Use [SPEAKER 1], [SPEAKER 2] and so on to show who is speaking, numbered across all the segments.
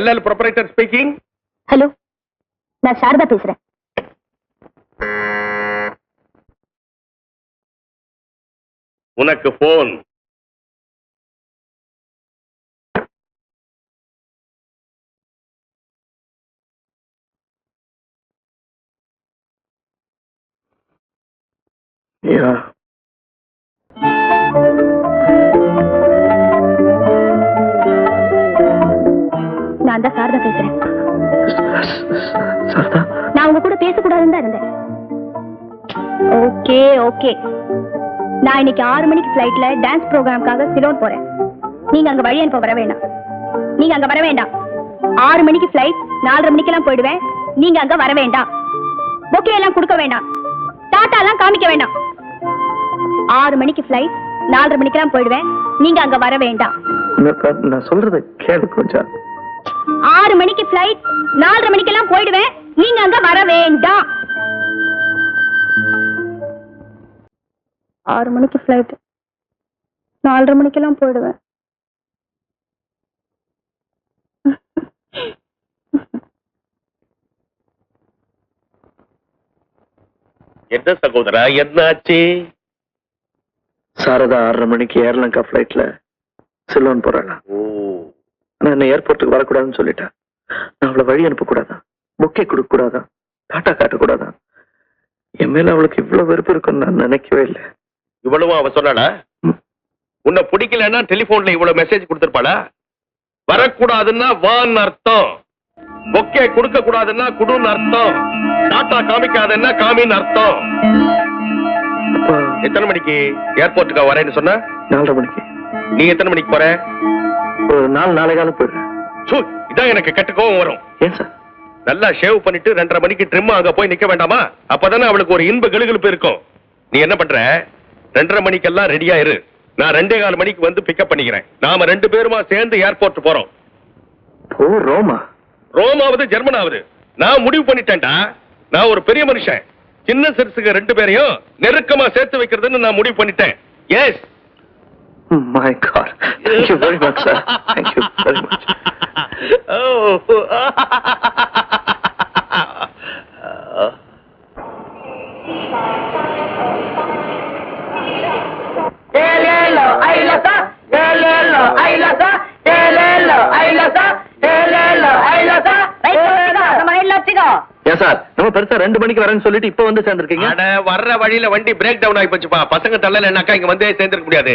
[SPEAKER 1] LL proprietor speaking.
[SPEAKER 2] Hello, நான் சாரதா பேசுறேன்.
[SPEAKER 1] உனக்கு போன்.
[SPEAKER 2] நான் தான் சாரதா பேசுறேன்.
[SPEAKER 3] சாரதா,
[SPEAKER 2] நான் உங்க கூட பேசக்கூடாதுன்னு தான் இருந்தேன். ஓகே ஓகே, நான் இன்னைக்கு 6 மணிக்கு ஃபிளைட்ல டான்ஸ் ப்ரோக்ராம்காக சிலோன் போறேன். நீங்க அங்க வழி அனுப்ப வர வேண்டாம். நீங்க அங்க வர வேண்டாம். 6 மணிக்கு ஃபிளைட், 4:30 மணிக்கெல்லாம் போயிடுவேன். நீங்க அங்க வர வேண்டாம். பொக்கே எல்லாம் கொடுக்க வேண்டாம். டாடா எல்லாம் காமிக்க வேண்டாம். 6 மணிக்கு ஃபிளைட், 4:30 மணிக்கெல்லாம் போயிடுவேன். நீங்க அங்க வர வேண்டாம்.
[SPEAKER 3] நான் சொல்றத கேளு கொஞ்சம்.
[SPEAKER 2] 6 மணிக்கு ஃபிளைட், 4:30 மணிக்கெல்லாம் போயிடுவேன். நீங்க அங்க வர வேண்டாம். 6 மணிக்கு ஃபிளைட், 4:30 மணிக்கெல்லாம் போயிடுவேன்.
[SPEAKER 1] என்ன சகோதரா, என்னாச்சு?
[SPEAKER 3] சாரதா 6:30 மணிக்கு ஏர்லங்கா ஃபிளைட்ல சிலோன் போறாளா? ஆனா என்ன ஏர்போர்ட்டுக்கு வரக்கூடாதுன்னு சொல்லிட்டேன். நான் அவளை வழி அனுப்பக்கூடாதா, புக்கே கொடுக்க கூடாதா, டாட்டா காட்டக்கூடாதா? என் மேல அவளுக்கு இவ்வளவு வெறுப்பு இருக்குன்னு நான் நினைக்கவே இல்லை.
[SPEAKER 1] இவ்வளவும் அவ சொன்னாடா? உன்னை பிடிக்கலன்னா டெலிபோன்ல இவ்வளவு மெசேஜ் கொடுத்திருப்பாளா? வரக்கூடாதுன்னா வான்னு அர்த்தம், பொக்கே கொடுக்க கூடாதுன்னா குடுன்னு அர்த்தம், டாட்டா காமிக்காதுன்னா காமின்னு அர்த்தம். எத்தனை மணிக்கு ஏர்போர்ட்டுக்கு வரேன்னு சொன்ன?
[SPEAKER 3] 4:30 மணிக்கு.
[SPEAKER 1] நீ எத்தனை மணிக்கு போற?
[SPEAKER 3] ஒரு 4 காலம் போயிடுறேன்.
[SPEAKER 1] இதான் எனக்கு கெட்ட கோவம் வரும்.
[SPEAKER 3] ஏன் சார்?
[SPEAKER 1] நல்லா ஷேவ் பண்ணிட்டு 2:30 மணிக்கு ட்ரிம் அங்க போய் நிக்க வேண்டாமா? அப்பதானே அவளுக்கு ஒரு இன்ப கெழுகெழுப்பு இருக்கும். நீ என்ன பண்ற? 2:30 மணிக்கெல்லாம் ரெடியா இரு. நான் 2:15 மணிக்கு வந்து பிக்கப் பண்ணிக்கிறேன். நாம 2 பேருமா சேர்ந்து ஏர்போர்ட் போறோம்.
[SPEAKER 3] ஓ, ரோமா?
[SPEAKER 1] ரோமாவது ஜெர்மனாவது நான் முடிவு பண்ணிட்டேன்டா. நான் ஒரு பெரிய மனுஷன். சின்ன சிறுசுங்க 2 பேரையும் நெருக்கமா சேர்த்து வைக்கிறதுன்னு நான் முடிவு பண்ணிட்டேன். S.
[SPEAKER 3] My God. Thank you very much, sir. Thank you very much.
[SPEAKER 4] Hello, Ailasa. Hello, Ailasa. Hello, Ailasa. Hello, Ailasa.
[SPEAKER 3] ஏன் சார், நம்ம பெருசா 2 மணிக்கு வரேன்னு சொல்லிட்டு இப்ப வந்து சேர்ந்திருக்கீங்க?
[SPEAKER 1] அட, வர்ற வழியில வண்டி பிரேக் டவுன் ஆகி போச்சுப்பா. பசங்க தள்ளலன்னாக்கா இங்க வந்து சேர்ந்திருக்க முடியாது.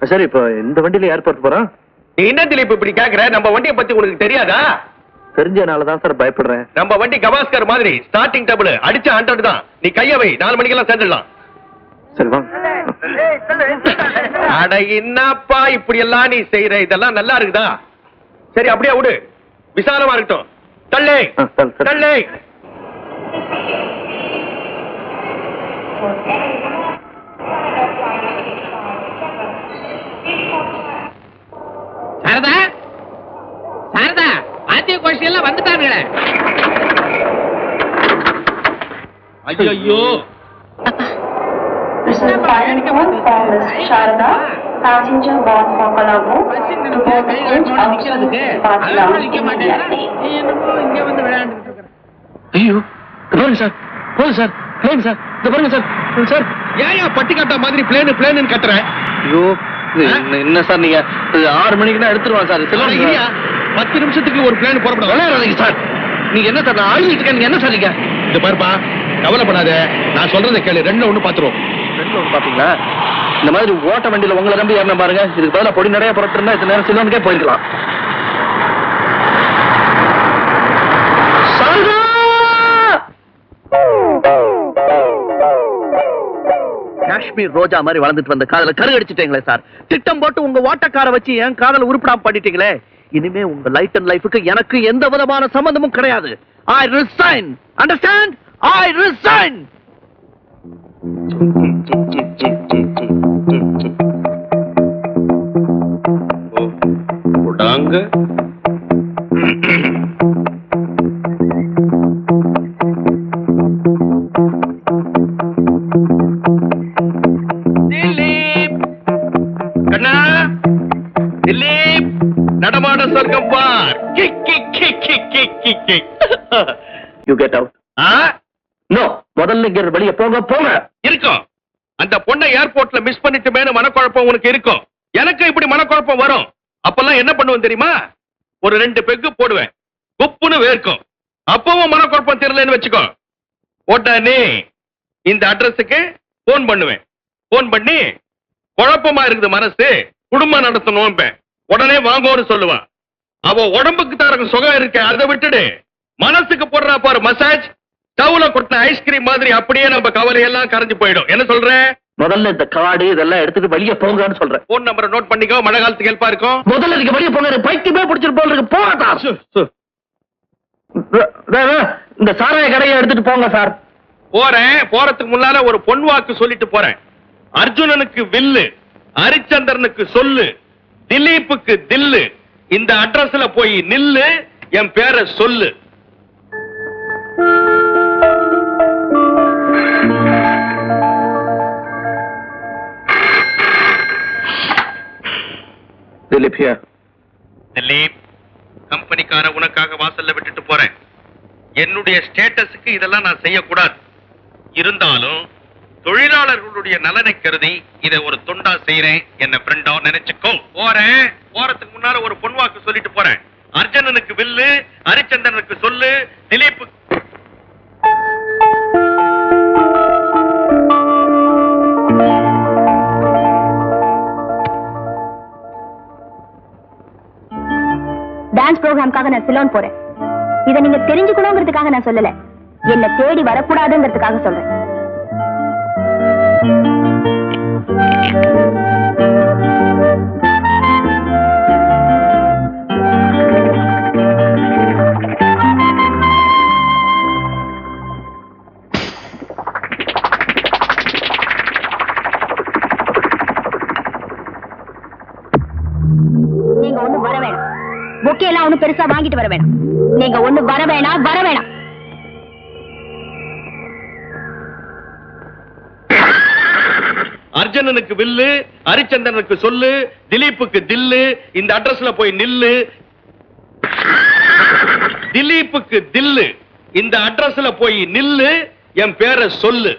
[SPEAKER 3] சரி, இப்போ இந்த வண்டியில ஏர்போர்ட் போறோம்.
[SPEAKER 1] நீ என்ன திலீப் இப்படி கேக்குற? நம்ம வண்டியை பத்தி உனக்கு தெரியாதா?
[SPEAKER 3] தெரிஞ்சனாலதான் சார் பயப்படுறேன்.
[SPEAKER 1] நம்ம வண்டி கவாஸ்கர் மாதிரி ஸ்டார்டிங் டபுள் அடிச்ச 100 தான். நீ கைய வை, 4 மணிக்கெல்லாம் சேர்ந்துடலாம்.
[SPEAKER 3] சரி வாங்க.
[SPEAKER 1] அட, என்னப்பா இப்படி எல்லாம் நீ செய்யற? இதெல்லாம் நல்லா இருக்குதா? சரி, அப்படியே விடு, விசாலமா இருக்கட்டும். தள்ளே தள்ளே.
[SPEAKER 5] சாரதா, சாரதா, ஆத்திய கோஷ்டி எல்லாம் வந்துட்டாங்களே.
[SPEAKER 1] ஐயோ,
[SPEAKER 6] This is final call for Ms. Sharada, passenger bound for Colombo, to board the coach outside Patna immediately.
[SPEAKER 5] இங்க வந்து விளையாண்டுட்டு இருக்கிறேன்.
[SPEAKER 3] ஐயோ, பாருங்க சார், போதும் சார், பிளேன் சார், இந்த பாருங்க சார். சார்,
[SPEAKER 1] ஏன் பட்டி காட்டா மாதிரி பிளேனு பிளேனு கட்டுற?
[SPEAKER 3] ஐயோ, என்ன சார் நீங்க 6 மணிக்கு தான் எடுத்துருவான் சார்.
[SPEAKER 1] 10 நிமிஷத்துக்கு ஒரு பிளேன் புறப்படும்.
[SPEAKER 3] விளையாடாதீங்க சார். நீங்க என்ன சார், நான் ஆகிட்டு இருக்கேன். நீங்க என்ன சார் நீங்க?
[SPEAKER 1] இந்த பாருப்பா, கவலைப்படாத, நான் சொல்றதை கேளு. 2-1 பாத்துருவோம்.
[SPEAKER 3] 2 பாத்தீங்களா? இந்த மாதிரி ஓட்ட வண்டியில உங்களை நம்பி ஏறின பாருங்க. இதுக்கு பதிலா பொடி நிறைய புறப்பட்டு இருந்தா இத்தனை நேரம் சிலோனுக்கே போயிருக்கலாம். காஷ்மீர் ரோஜா மாதிரி வளர்ந்துட்டு வந்த காதல கரு அடிச்சிட்டீங்களே சார். திட்டம் போட்டு உங்க ஓட்டக்கார வச்சு என் காதல உருப்படாம பண்ணிட்டீங்களே. இனிமே உங்க லைட் அண்ட் லைஃபுக்கு எனக்கு எந்த விதமான சம்பந்தமும் கிடையாது. I resign. Understand? I resign.
[SPEAKER 1] உடாங்க. Dilip, நடமாட சொர்க்கம் பார். Kick kick kick. Walking.
[SPEAKER 3] You get out. No, முதல்ல இங்க வெளியே போங்க போங்க.
[SPEAKER 1] இருக்கும். அந்த பொண்ணை ஏர்போர்ட்ல மிஸ் பண்ணிட்டுமேனு மனக்குழப்பம் உனக்கு இருக்கும். எனக்கு இப்படி மனக்குழப்பம் வரும். அப்பெல்லாம் என்ன பண்ணுவேன் தெரியுமா? ஒரு 2 பெக்கு போடுவேன். குப்புன்னு வேர்க்கும். அப்பவும் மனக்குழப்பம் தெரியலன்னு வச்சுக்கோ. உடனே இந்த அட்ரஸுக்கு போன் பண்ணுவேன். போன் பண்ணி குழப்பமா இருக்குது மனசு, குடும்பம் நடத்தணும். உடனே வாங்கோன்னு சொல்லுவான். அவ உடம்புக்கு தர சுகம் இருக்க அதை விட்டுடு. மனசுக்கு போடுறா பாரு மசாஜ், ஸ்டவ்ல கொட்டின ஐஸ்கிரீம் மாதிரி அப்படியே நம்ம கவலையெல்லாம் கரைஞ்சு போயிடும். என்ன சொல்ற?
[SPEAKER 3] முதல்ல இந்த கார்டு இதெல்லாம் எடுத்துட்டு வெளியே போங்கன்னு சொல்றேன்.
[SPEAKER 1] போன் நம்பரை நோட் பண்ணிக்கோ, மழை காலத்துக்கு ஹெல்ப்பா இருக்கும்.
[SPEAKER 3] முதல்ல நீங்க வெளியே போங்க. எனக்கு பைத்தியமே பிடிச்சிட்டு போல இருக்கு. போகட்டா. இந்த சாராய கடையை எடுத்துட்டு போங்க சார்.
[SPEAKER 1] போறேன். போறதுக்கு முன்னால ஒரு பொன் வாக்கு சொல்லிட்டு போறேன். அர்ஜுனனுக்கு வில்லு, ஹரிச்சந்திரனுக்கு சொல்லு, திலீப்புக்கு தில்லு. இந்த அட்ரஸ்ல போய் நில்லு, என் பேரை சொல்லு.
[SPEAKER 3] திலீப் here.
[SPEAKER 1] திலீப், கம்பெனிக்கார உனக்காக வாசல்ல விட்டுட்டு போறேன். என்னுடைய ஸ்டேட்டஸுக்கு இதெல்லாம் நான் செய்யக்கூடாது. இருந்தாலும் தொழிலாளர்களுடைய நலனை கருதி இதை ஒரு தொண்டா செய்யறேன். என்ன ஃப்ரெண்டா நினைச்சுக்கோ. போறேன். போறதுக்கு முன்னால ஒரு பொன்வாக்கு சொல்லிட்டு போறேன். அர்ஜுனனுக்கு வில்லு, ஹரிச்சந்திரனுக்கு சொல்லு, திலீப்.
[SPEAKER 2] டான்ஸ் ப்ரோக்ராம்காக நான் சிலோன் போறேன். இதை நீங்க தெரிஞ்சுக்கணுங்கிறதுக்காக நான் சொல்லல, என்ன தேடி வரக்கூடாதுங்கிறதுக்காக சொல்றேன். நீங்க ஒண்ணு வர வேணாம். பொக்கே எல்லாம் ஒண்ணு பெருசா வாங்கிட்டு வர வேணாம். நீங்க ஒண்ணு வர வேணாம், வர வேணாம்.
[SPEAKER 1] அர்ஜுனனுக்கு வில்லு, ஹரிச்சந்திரனுக்கு சொல்லு, திலீப்புக்கு தில்லு. இந்த அட்ரஸ்ல போய் நில்லு. திலீப்புக்கு தில்லு. இந்த அட்ரஸ்ல போய் நில்லு, என் பேரை சொல்லு.